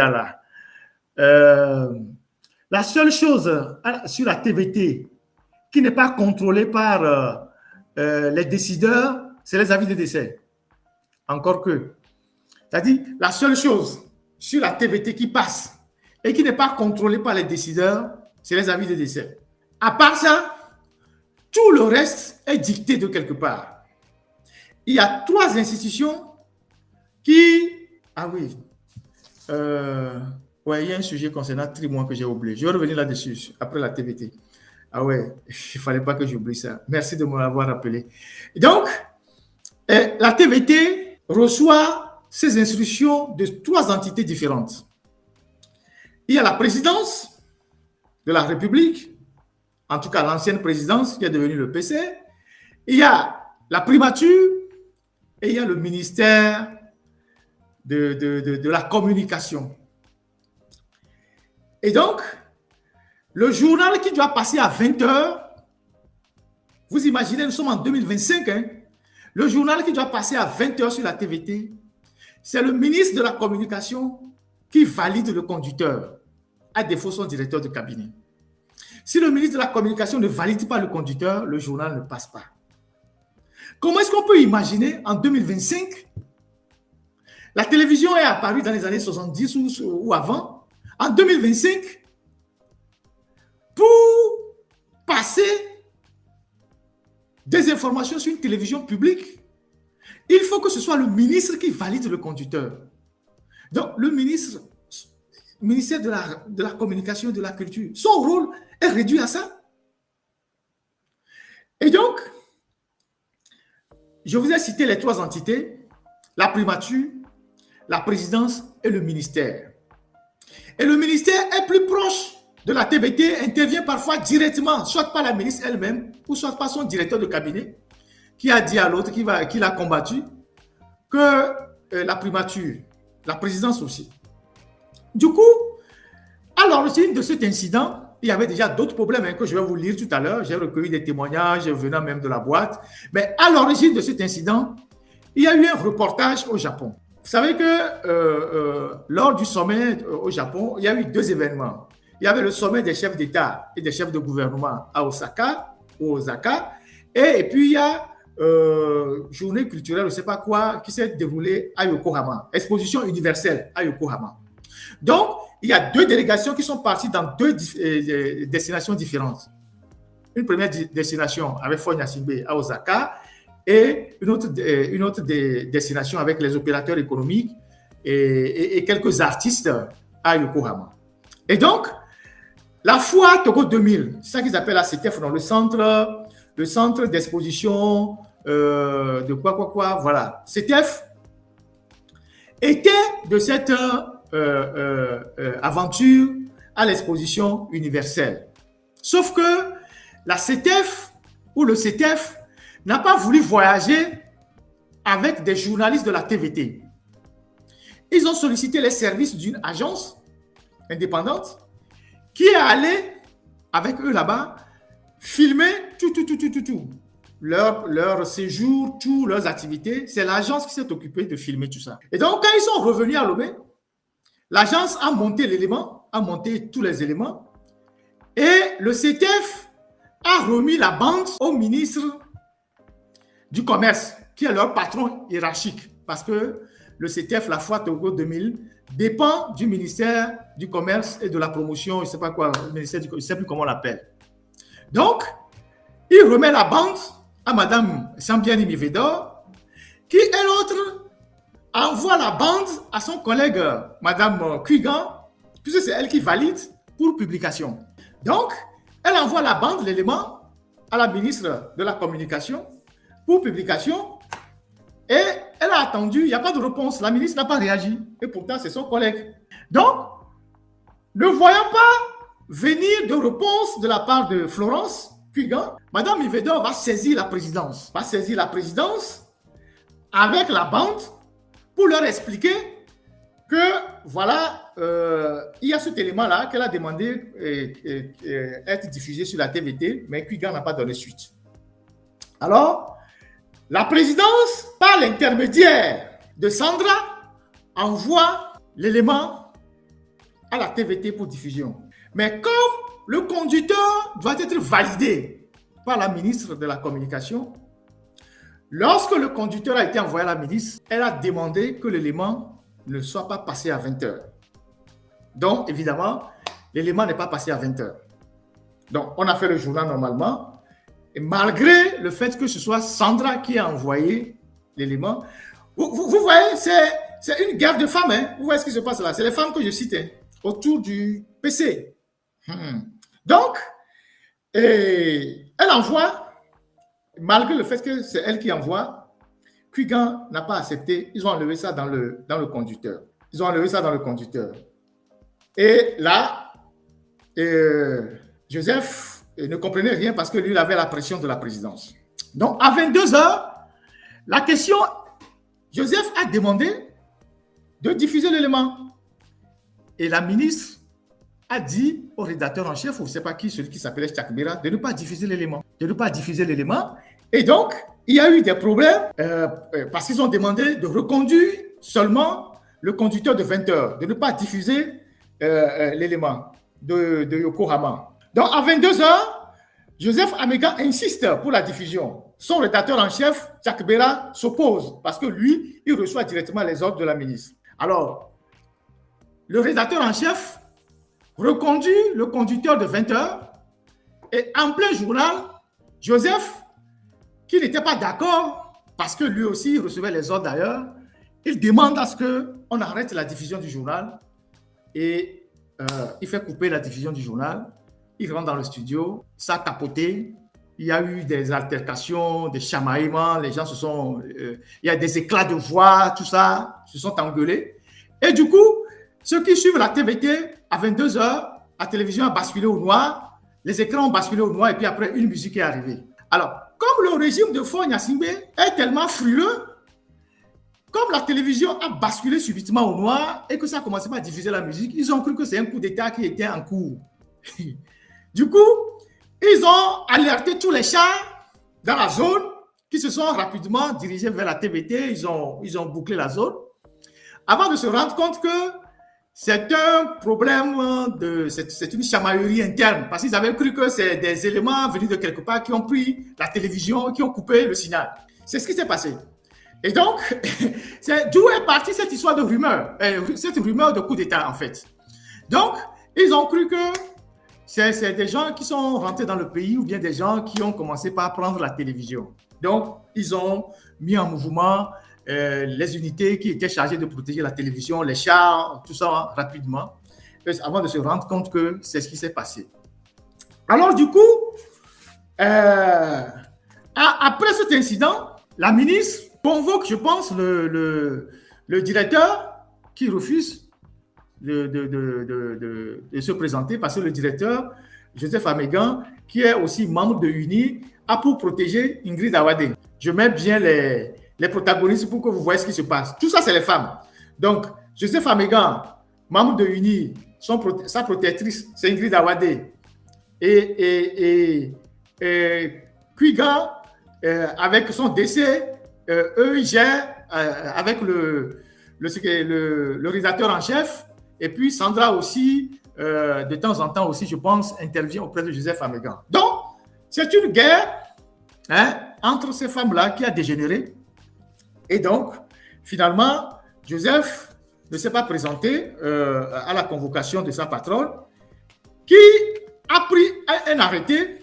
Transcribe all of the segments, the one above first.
là. Euh, la seule chose sur la TVT qui n'est pas contrôlée par les décideurs, c'est les avis de décès. Encore que. C'est-à-dire, la seule chose sur la TVT qui passe et qui n'est pas contrôlée par les décideurs, c'est les avis de décès. À part ça, tout le reste est dicté de quelque part. Il y a 3 institutions qui... Ah oui. Ouais, il y a un sujet concernant Trimoine que j'ai oublié. Je vais revenir là-dessus, après la TVT. Ah ouais, il ne fallait pas que j'oublie ça. Merci de m'avoir rappelé. Donc, la TVT reçoit ces instructions de 3 entités différentes. Il y a la présidence de la République, en tout cas l'ancienne présidence qui est devenue le PC. Il y a la primature et il y a le ministère de la communication. Et donc, le journal qui doit passer à 20 h, vous imaginez, nous sommes en 2025, hein, le journal qui doit passer à 20 h sur la TVT, c'est le ministre de la communication qui valide le conducteur, à défaut son directeur de cabinet. Si le ministre de la communication ne valide pas le conducteur, le journal ne passe pas. Comment est-ce qu'on peut imaginer en 2025, la télévision est apparue dans les années 70 ou avant, en 2025, pour passer des informations sur une télévision publique, il faut que ce soit le ministre qui valide le conducteur. Donc, le ministère de la communication et de la culture, son rôle est réduit à ça. Et donc, je vous ai cité les 3 entités, la primature, la présidence et le ministère. Et le ministère est plus proche de la TVT, intervient parfois directement, soit par la ministre elle-même, ou soit par son directeur de cabinet, qui a dit à l'autre, qui l'a combattu, que la primature, la présidence aussi. Du coup, à l'origine de cet incident, il y avait déjà d'autres problèmes que je vais vous lire tout à l'heure. J'ai recueilli des témoignages venant même de la boîte. Mais à l'origine de cet incident, il y a eu un reportage au Japon. Vous savez que lors du sommet au Japon, il y a eu 2 événements. Il y avait le sommet des chefs d'État et des chefs de gouvernement à Osaka, et puis il y a journée culturelle, je ne sais pas quoi, qui s'est déroulée à Yokohama, exposition universelle à Yokohama. Donc, il y a 2 délégations qui sont parties dans 2 destinations différentes. Une première destination avec Fonya Simbe à Osaka et une autre destination avec les opérateurs économiques et quelques artistes à Yokohama. Et donc, la foire Togo 2000, c'est ça qu'ils appellent la CETEF, dans le centre d'exposition de quoi, voilà. CETEF était de cette aventure à l'exposition universelle. Sauf que la CETEF ou le CETEF n'a pas voulu voyager avec des journalistes de la TVT. Ils ont sollicité les services d'une agence indépendante qui est allée avec eux là-bas filmer tout. Leur séjour, toutes leurs activités. C'est l'agence qui s'est occupée de filmer tout ça. Et donc, quand ils sont revenus à Lomé, l'agence a monté l'élément, a monté tous les éléments, et le CETEF a remis la bande au ministre du Commerce, qui est leur patron hiérarchique, parce que le CETEF, la foire Togo 2000, dépend du ministère du Commerce et de la promotion, je ne sais pas quoi, le ministère je ne sais plus comment on l'appelle. Donc, il remet la bande à Madame Sambiani Mivedor, qui, elle autre, envoie la bande à son collègue, Madame Kuigan, puisque c'est elle qui valide pour publication. Donc, elle envoie la bande, l'élément, à la ministre de la Communication pour publication, et elle a attendu, il n'y a pas de réponse, la ministre n'a pas réagi, et pourtant c'est son collègue. Donc, ne voyant pas venir de réponse de la part de Florence Kuigan, Madame Mivedor va saisir la présidence, avec la bande pour leur expliquer que voilà, il y a cet élément-là qu'elle a demandé être diffusé sur la TVT, mais Kuigan n'a pas donné suite. Alors, la présidence, par l'intermédiaire de Sandra, envoie l'élément à la TVT pour diffusion. Mais comme le conducteur doit être validé par la ministre de la Communication, lorsque le conducteur a été envoyé à la ministre, elle a demandé que l'élément ne soit pas passé à 20h. Donc, évidemment, l'élément n'est pas passé à 20h. Donc, on a fait le journal normalement. Et malgré le fait que ce soit Sandra qui a envoyé l'élément, vous voyez, c'est une guerre de femmes. Hein? Vous voyez ce qui se passe là. C'est les femmes que je cite autour du PC. Donc, elle envoie, malgré le fait que c'est elle qui envoie, Quigan n'a pas accepté. Ils ont enlevé ça dans le conducteur. Ils ont enlevé ça dans le conducteur. Et là, Joseph ne comprenait rien parce que lui, il avait la pression de la présidence. Donc, à 22h, la question, Joseph a demandé de diffuser l'élément. Et la ministre a dit au rédacteur en chef, ou je ne sais pas qui, celui qui s'appelait Chakbera, de ne pas diffuser l'élément. De ne pas diffuser l'élément. Et donc, il y a eu des problèmes parce qu'ils ont demandé de reconduire seulement le conducteur de 20h, de ne pas diffuser l'élément de Yokohama. Donc, à 22h, Joseph Amégan insiste pour la diffusion. Son rédacteur en chef, Chakbera, s'oppose parce que lui, il reçoit directement les ordres de la ministre. Alors, le rédacteur en chef reconduit le conducteur de 20h et en plein journal, Joseph, qui n'était pas d'accord parce que lui aussi il recevait les ordres d'ailleurs, il demande à ce qu'on arrête la diffusion du journal et il fait couper la diffusion du journal. Il rentre dans le studio, ça a tapoté. Il y a eu des altercations, des chamaillements, les gens se sont... il y a des éclats de voix, tout ça, se sont engueulés. Et du coup, ceux qui suivent la TVT, à 22h, la télévision a basculé au noir, les écrans ont basculé au noir et puis après, une musique est arrivée. Alors, comme le régime de Faure Gnassingbé est tellement frileux, comme la télévision a basculé subitement au noir et que ça a commencé à diffuser la musique, ils ont cru que c'est un coup d'État qui était en cours. Du coup, ils ont alerté tous les chars dans la zone qui se sont rapidement dirigés vers la TVT. Ils ont bouclé la zone avant de se rendre compte que c'est un problème, c'est une chamaillerie interne parce qu'ils avaient cru que c'est des éléments venus de quelque part qui ont pris la télévision, qui ont coupé le signal. C'est ce qui s'est passé. Et donc, d'où est partie cette histoire de rumeur, cette rumeur de coup d'État en fait. Donc, ils ont cru que c'est des gens qui sont rentrés dans le pays ou bien des gens qui ont commencé par prendre la télévision. Donc, ils ont mis en mouvement les unités qui étaient chargées de protéger la télévision, les chars, tout ça rapidement, avant de se rendre compte que c'est ce qui s'est passé. Alors, du coup, après cet incident, la ministre convoque, je pense, le directeur qui refuse de se présenter parce que le directeur, Joseph Amégan, qui est aussi membre de UNI, a pour protéger Ingrid Awade. Je mets bien les protagonistes pour que vous voyez ce qui se passe. Tout ça, c'est les femmes. Donc, Joseph Amégan, membre de UNI, sa protectrice, c'est Ingrid Awade. Et Quigan, avec son décès, eux, ils gèrent avec le rédacteur en chef. Et puis, Sandra aussi, de temps en temps aussi, je pense, intervient auprès de Joseph Amégan. Donc, c'est une guerre entre ces femmes-là qui a dégénéré. Et donc, finalement, Joseph ne s'est pas présenté à la convocation de sa patronne qui a pris un arrêté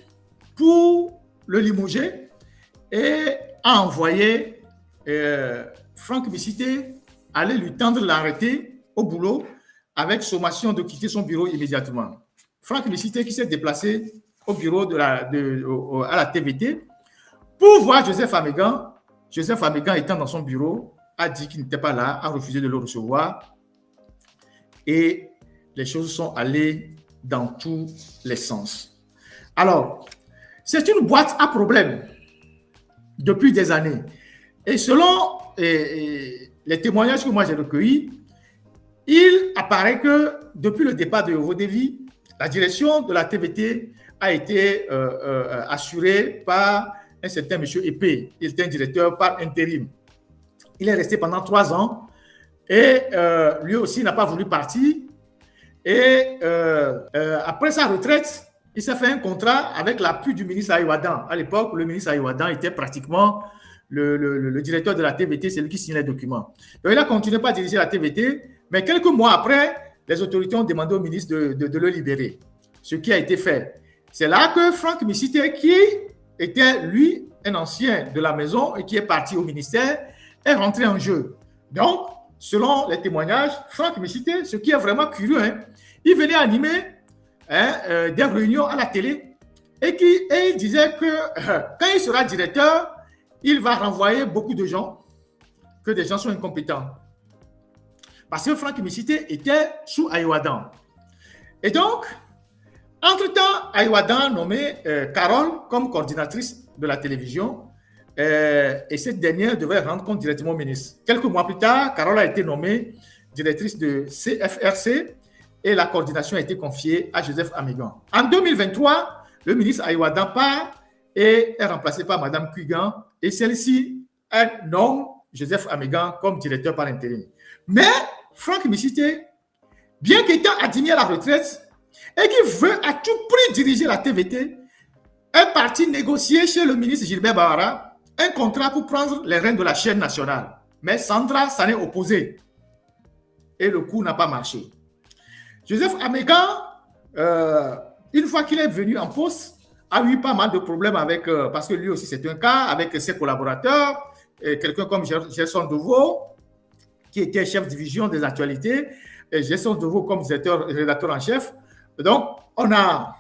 pour le limoger et a envoyé Franck Bissité aller lui tendre l'arrêté au boulot avec sommation de quitter son bureau immédiatement. Franck Bissité qui s'est déplacé au bureau à la TVT pour voir Joseph Amégan. Joseph Amégan étant dans son bureau, a dit qu'il n'était pas là, a refusé de le recevoir et les choses sont allées dans tous les sens. Alors, c'est une boîte à problèmes depuis des années. Et selon les témoignages que moi j'ai recueillis, il apparaît que depuis le départ de Yovo-Devi, la direction de la TVT a été assurée par un certain monsieur Epé. Il était un directeur par intérim. Il est resté pendant 3 ans et lui aussi n'a pas voulu partir. Et après sa retraite, il s'est fait un contrat avec l'appui du ministre Aïwadan. À l'époque, le ministre Aïwadan était pratiquement le directeur de la TVT, c'est lui qui signait les documents. Donc, il a continué par diriger la TVT, mais quelques mois après, les autorités ont demandé au ministre de le libérer, ce qui a été fait. C'est là que Franck Missité, qui était, lui, un ancien de la maison et qui est parti au ministère, est rentré en jeu. Donc, selon les témoignages, Franck Missité, ce qui est vraiment curieux, il venait animer des réunions à la télé et il disait que quand il sera directeur, il va renvoyer beaucoup de gens, que des gens sont incompétents. Parce que Franck Missité était sous Aïwadan. Et donc, entre-temps, Aïwadan a nommé Carole comme coordinatrice de la télévision et cette dernière devait rendre compte directement au ministre. Quelques mois plus tard, Carole a été nommée directrice de CFRC et la coordination a été confiée à Joseph Amégan. En 2023, le ministre Aïwadan part et est remplacé par Mme Cuigan et celle-ci nomme Joseph Amégan comme directeur par intérim. Mais Franck Missité, bien qu'étant admis à la retraite et qui veut à tout prix diriger la TVT, est parti négocier chez le ministre Gilbert Bahara un contrat pour prendre les rênes de la chaîne nationale. Mais Sandra s'en est opposée et le coup n'a pas marché. Joseph Amégan, une fois qu'il est venu en poste, a eu pas mal de problèmes avec, parce que lui aussi c'est un cas, avec ses collaborateurs, quelqu'un comme Gerson Deveau, qui était chef de division des actualités, et Gerson Deveau comme rédacteur en chef. Donc, on a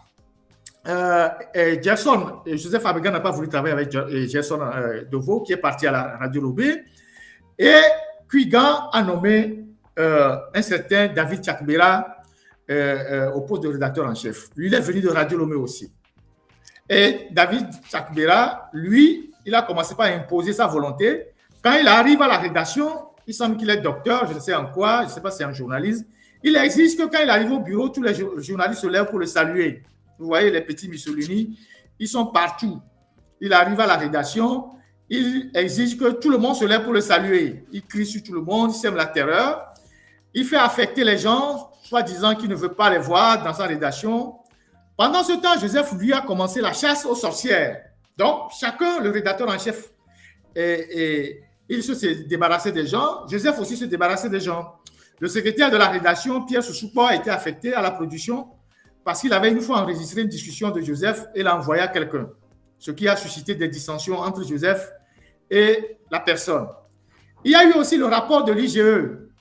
Joseph Amégan n'a pas voulu travailler avec Gerson Deveau, qui est parti à la Radio Lobé, et Cuigan a nommé un certain David Chakbera au poste de rédacteur en chef. Lui, il est venu de Radio Lomé aussi. Et David Chakbera, lui, il a commencé par imposer sa volonté. Quand il arrive à la rédaction, il semble qu'il est docteur, je ne sais en quoi, je ne sais pas si c'est un journaliste. Il exige que quand il arrive au bureau, tous les journalistes se lèvent pour le saluer. Vous voyez les petits Mussolini, ils sont partout. Il arrive à la rédaction, il exige que tout le monde se lève pour le saluer. Il crie sur tout le monde, il sème la terreur. Il fait affecter les gens, soi-disant qu'il ne veut pas les voir dans sa rédaction. Pendant ce temps, Joseph, lui, a commencé la chasse aux sorcières. Donc, chacun, le rédacteur en chef, il se débarrassait des gens. Joseph aussi se débarrassait des gens. Le secrétaire de la rédaction, Pierre Soussoupo, a été affecté à la production parce qu'il avait une fois enregistré une discussion de Joseph et l'a envoyé à quelqu'un, ce qui a suscité des dissensions entre Joseph et la personne. Il y a eu aussi le rapport de l'IGE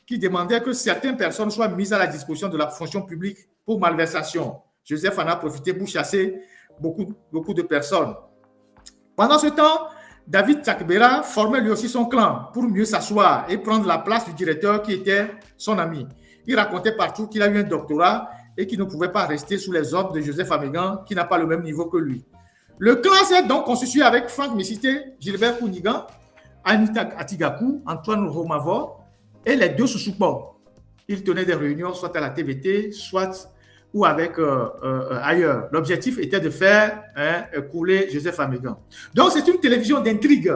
qui demandait que certaines personnes soient mises à la disposition de la fonction publique pour malversation. Joseph en a profité pour chasser beaucoup de personnes. Pendant ce temps, David Chakbera formait lui aussi son clan pour mieux s'asseoir et prendre la place du directeur qui était son ami. Il racontait partout qu'il a eu un doctorat et qu'il ne pouvait pas rester sous les ordres de Joseph Amégan, qui n'a pas le même niveau que lui. Le clan s'est donc constitué avec Franck Missité, Gilbert Kounigan, Anita Atigakou, Antoine Romavor et les deux Soussoupo. Ils tenaient des réunions soit à la TVT, soit ou avec ailleurs. L'objectif était de faire couler Joseph Amégan. Donc, c'est une télévision d'intrigue.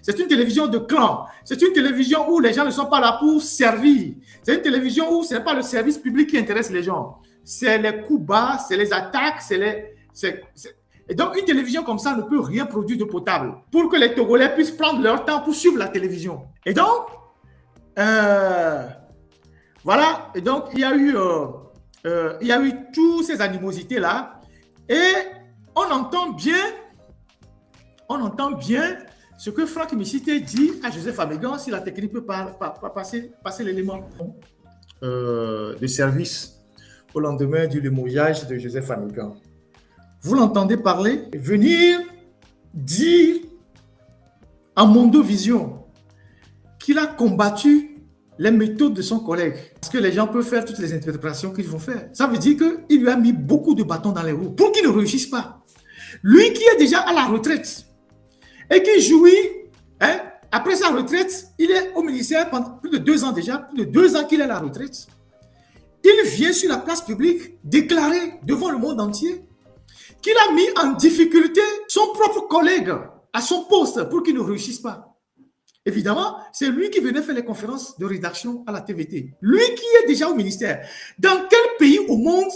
C'est une télévision de clan. C'est une télévision où les gens ne sont pas là pour servir. C'est une télévision où ce n'est pas le service public qui intéresse les gens. C'est les coups bas, c'est les attaques, Et donc, une télévision comme ça ne peut rien produire de potable pour que les Togolais puissent prendre leur temps pour suivre la télévision. Et donc, voilà. Et donc, il y a eu toutes ces animosités-là et on entend bien ce que Franck Missité dit à Joseph Amégan si la technique peut passer l'élément de service au lendemain du limogeage de Joseph Amégan. Vous l'entendez parler, venir dire à Mondovision qu'il a combattu les méthodes de son collègue. Parce que les gens peuvent faire toutes les interprétations qu'ils vont faire. Ça veut dire qu'il lui a mis beaucoup de bâtons dans les roues pour qu'il ne réussisse pas. Lui qui est déjà à la retraite et qui jouit, après sa retraite, il est au ministère pendant plus de 2 ans déjà, plus de 2 ans qu'il est à la retraite. Il vient sur la place publique déclarer devant le monde entier qu'il a mis en difficulté son propre collègue à son poste pour qu'il ne réussisse pas. Évidemment, c'est lui qui venait faire les conférences de rédaction à la TVT. Lui qui est déjà au ministère. Dans quel pays au monde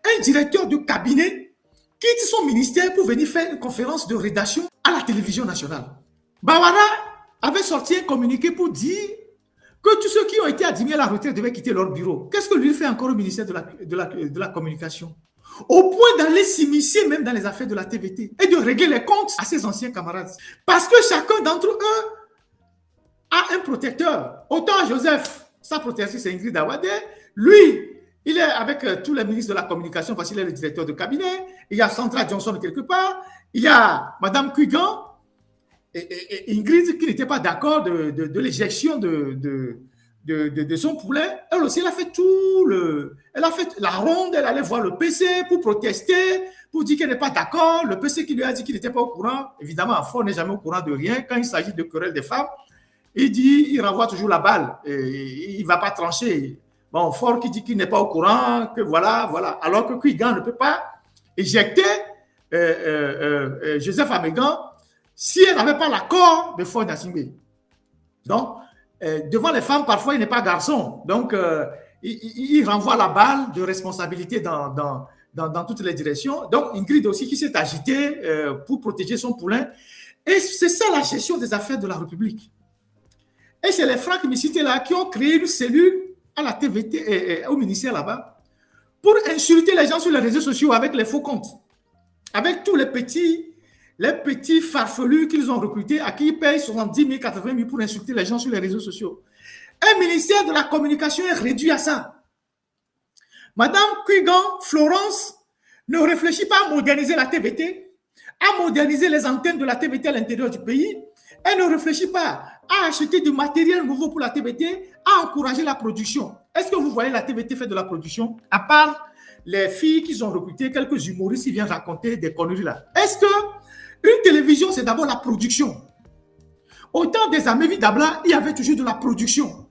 un directeur de cabinet quitte son ministère pour venir faire une conférence de rédaction à la télévision nationale. Bawara avait sorti un communiqué pour dire que tous ceux qui ont été admis à la retraite devaient quitter leur bureau. Qu'est-ce que lui fait encore au ministère de la communication? Au point d'aller s'immiscer même dans les affaires de la TVT et de régler les comptes à ses anciens camarades. Parce que chacun d'entre eux a un protecteur. Autant Joseph, sa protectrice c'est Ingrid Awade, lui, il est avec tous les ministres de la communication parce qu'il est le directeur de cabinet. Il y a Sandra Johnson quelque part. Il y a Madame Kuigan et Ingrid qui n'était pas d'accord de l'éjection de son poulet. Elle aussi, elle a fait la ronde, elle allait voir le PC pour protester, pour dire qu'elle n'est pas d'accord. Le PC qui lui a dit qu'il n'était pas au courant. Évidemment, Fort n'est jamais au courant de rien. Quand il s'agit de querelles des femmes, il renvoie toujours la balle. Il ne va pas trancher. Bon, Fort qui dit qu'il n'est pas au courant, que voilà. Alors que Kuigan ne peut pas éjecter Joseph Amegan si elle n'avait pas l'accord de Fort Gnassingbé. Donc, devant les femmes, parfois, il n'est pas garçon. Donc, il renvoie la balle de responsabilité dans toutes les directions. Donc, Ingrid aussi qui s'est agitée pour protéger son poulain. Et c'est ça la gestion des affaires de la République. Et c'est les Franck Missité là qui ont créé une cellule à la TVT et au ministère là-bas pour insulter les gens sur les réseaux sociaux avec les faux comptes. Avec tous les petits farfelus qu'ils ont recrutés à qui ils payent 70 000, 80 000 pour insulter les gens sur les réseaux sociaux. Un ministère de la communication est réduit à ça. Madame Kuigan, Florence, ne réfléchit pas à moderniser la TVT, à moderniser les antennes de la TVT à l'intérieur du pays. Elle ne réfléchit pas à acheter du matériel nouveau pour la TVT, à encourager la production. Est-ce que vous voyez la TVT faire de la production? À part les filles qu'ils ont recrutées, quelques humoristes qui viennent raconter des conneries là. Est-ce que une télévision, c'est d'abord la production? Au temps des Amévi Dabla, il y avait toujours de la production.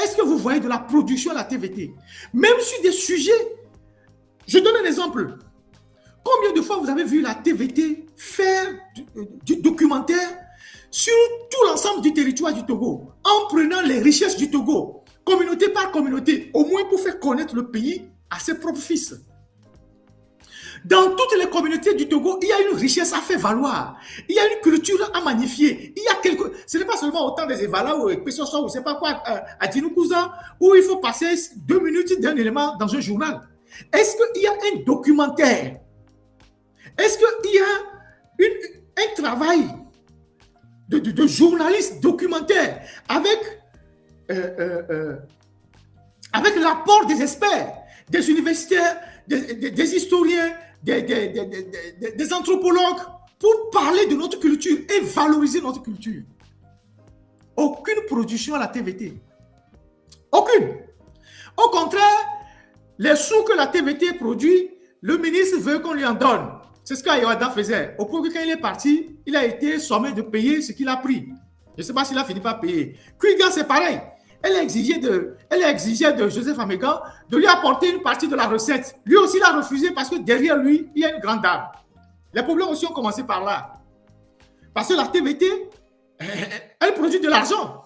Est-ce que vous voyez de la production à la TVT? Même sur des sujets. Je donne un exemple. Combien de fois vous avez vu la TVT faire du documentaire sur tout l'ensemble du territoire du Togo, en prenant les richesses du Togo, communauté par communauté, au moins pour faire connaître le pays à ses propres fils? Dans toutes les communautés du Togo, il y a une richesse à faire valoir. Il y a une culture à magnifier. Il y a ce n'est pas seulement autant des Evala ou Pessoa ou je ne sais pas quoi, à Tinoukouzan, où il faut passer 2 minutes d'un élément dans un journal. Est-ce qu'il y a un documentaire? Est-ce qu'il y a un travail de journaliste documentaire avec l'apport des experts, des universitaires, des historiens, des anthropologues pour parler de notre culture et valoriser notre culture? Aucune production à la TVT. Aucune. Au contraire, les sous que la TVT produit, le ministre veut qu'on lui en donne. C'est ce qu'Ayoada faisait. Au point que quand il est parti, il a été sommé de payer ce qu'il a pris. Je ne sais pas s'il a fini par payer. Kuigan, c'est pareil. Elle a exigé de Joseph Amegan de lui apporter une partie de la recette. Lui aussi, il a refusé parce que derrière lui, il y a une grande dame. Les problèmes aussi ont commencé par là. Parce que la TVT, elle produit de l'argent.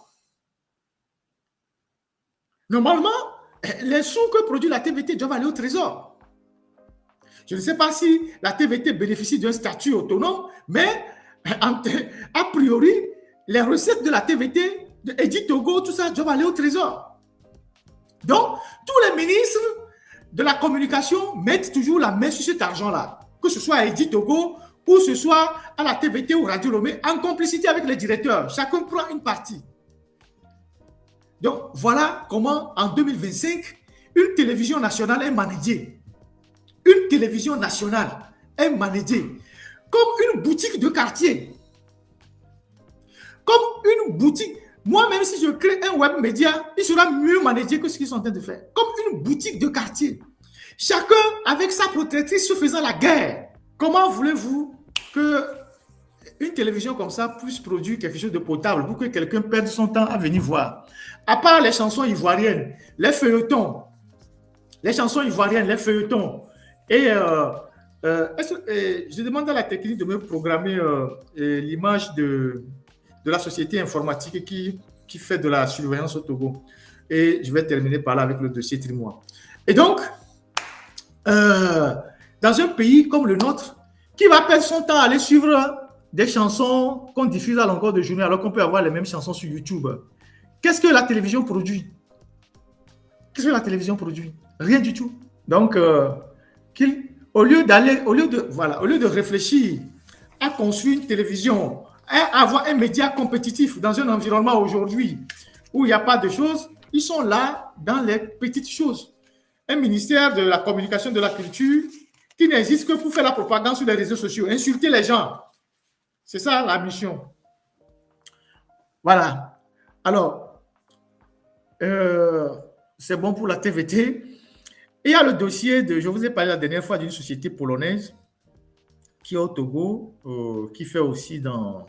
Normalement, les sous que produit la TVT doivent aller au trésor. Je ne sais pas si la TVT bénéficie d'un statut autonome, mais a priori, les recettes de la TVT, de Edith Togo, tout ça, doivent aller au trésor. Donc, tous les ministres de la communication mettent toujours la main sur cet argent-là, que ce soit à Edith Togo ou ce soit à la TVT ou Radio Lomé, en complicité avec les directeurs. Chacun prend une partie. Donc, voilà comment, en 2025, une télévision nationale est managée. Une télévision nationale est managée comme une boutique de quartier. Comme une boutique. Moi, même si je crée un web média, il sera mieux managé que ce qu'ils sont en train de faire. Comme une boutique de quartier. Chacun avec sa protectrice se faisant la guerre. Comment voulez-vous qu'une télévision comme ça puisse produire quelque chose de potable pour que quelqu'un perde son temps à venir voir? À part les chansons ivoiriennes, les feuilletons. Les chansons ivoiriennes, les feuilletons. Et je demande à la technique de me programmer l'image de la société informatique qui fait de la surveillance au Togo. Et je vais terminer par là avec le dossier Trimois. Et donc, euh, dans un pays comme le nôtre, qui va perdre son temps à aller suivre des chansons qu'on diffuse à longueur de journée alors qu'on peut avoir les mêmes chansons sur YouTube? Qu'est-ce que la télévision produit? Qu'est-ce que la télévision produit? Rien du tout. Donc, au lieu de réfléchir à construire une télévision, à avoir un média compétitif dans un environnement aujourd'hui où il n'y a pas de choses, ils sont là dans les petites choses. Un ministère de la communication, de la culture, qui n'existe que pour faire la propagande sur les réseaux sociaux, insulter les gens. C'est ça la mission. Voilà. Alors, c'est bon pour la TVT. Et il y a le dossier je vous ai parlé la dernière fois d'une société polonaise qui est au Togo, qui fait aussi dans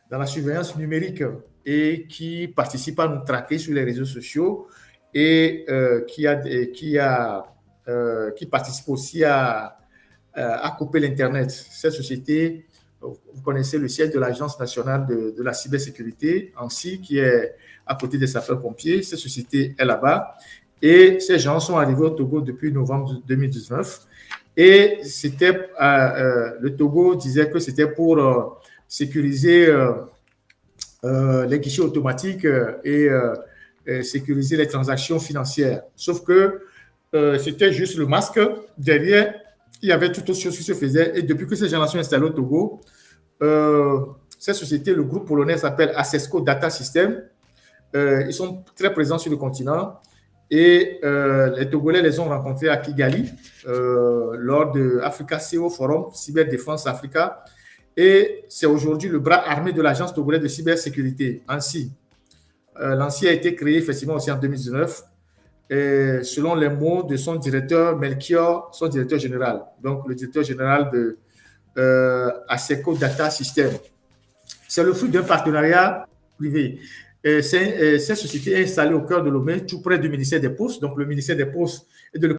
la surveillance numérique et qui participe à nous traquer sur les réseaux sociaux et qui participe aussi à couper l'Internet. Cette société, vous connaissez le siège de l'Agence nationale de la cybersécurité, ANSSI, qui est à côté des sapeurs-pompiers. Cette société est là-bas. Et ces gens sont arrivés au Togo depuis novembre 2019. Et c'était, le Togo disait que c'était pour sécuriser les guichets automatiques et sécuriser les transactions financières. Sauf que c'était juste le masque. Derrière, il y avait toute autre chose qui se faisait. Et depuis que ces gens sont installés au Togo, cette société, le groupe polonais s'appelle Accesco Data System. Ils sont très présents sur le continent. Et les Togolais les ont rencontrés à Kigali lors de Africa CO Forum, Cyberdéfense Africa. Et c'est aujourd'hui le bras armé de l'Agence togolaise de cybersécurité, ANSSI. L'ANSSI a été créé effectivement aussi en 2019, et selon les mots de son directeur, Melchior, son directeur général. Donc, le directeur général de Accesco Data System. C'est le fruit d'un partenariat privé. Cette société est installée au cœur de Lomé, tout près du ministère des Postes. Donc, le ministère des Postes et de